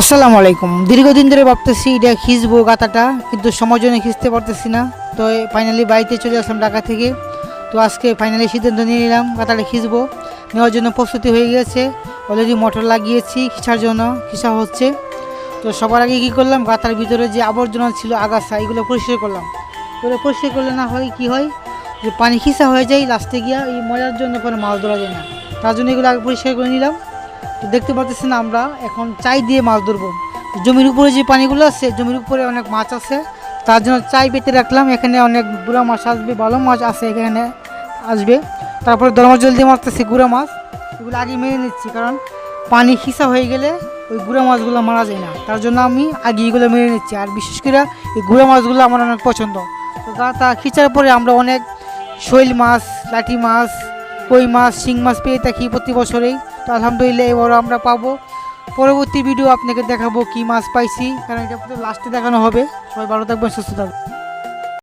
আসসালামু আলাইকুম। দীর্ঘদিন ধরে ভাবতেছি এটা খিঁচবো গাতাটা, কিন্তু সময়ের জন্য খিঁচতে পারতেছি না। তো ফাইনালি বাড়িতে চলে আসলাম ঢাকা থেকে। তো আজকে ফাইনালি সিদ্ধান্ত নিয়ে নিলাম গাতাটা খিঁচবো। নেওয়ার জন্য প্রস্তুতি হয়ে গেছে, অলরেডি মোটর লাগিয়েছি, খিঁচার জন্য খিঁচা হচ্ছে। তো সবার আগে কী করলাম, গাতার ভিতরে যে আবর্জনা ছিল আগাছা এগুলো পরিষ্কার করলাম। এগুলো পরিষ্কার করলে না হয় কী হয়, যে পানি খিঁচা হয়ে যায়, লাস্টে গিয়া এই মজার জন্য পরে মাছ ধরা যায় না। তার জন্য এগুলো আগে পরিষ্কার করে নিলাম। তো দেখতে পাচ্ছেন আমরা এখন চাই দিয়ে মাছ ধরবো। জমির উপরে যে পানিগুলো আছে, জমির উপরে অনেক মাছ আছে, তার জন্য চাই পেতে রাখলাম। এখানে অনেক গুঁড়া মাছ আসবে, ভালো মাছ আছে এখানে আসবে। তারপরে দরমাস জল দিয়ে মারতেছি গুঁড়া মাছ, এগুলো আগে মেরে নিচ্ছি, কারণ পানি খিসা হয়ে গেলে ওই গুঁড়া মাছগুলো মারা যায় না। তার জন্য আমি আগে এগুলো মেরে নিচ্ছি। আর বিশেষ করে এই গুঁড়া মাছগুলো আমার অনেক পছন্দ। তো গাতা খিচার পরে আমরা অনেক শৈল মাছ, লাঠি মাছ, কই মাছ, শিং মাছ পেয়ে থাকি প্রতি বছরেই। তো আলহামদুলিল্লাহ এবারও আমরা পাবো। পরবর্তী ভিডিও আপনাকে দেখাবো কি মাছ পাইছি, কারণ এটা লাস্টে দেখানো হবে। সবাই ভালো থাকবেন, সুস্থ থাকবেন।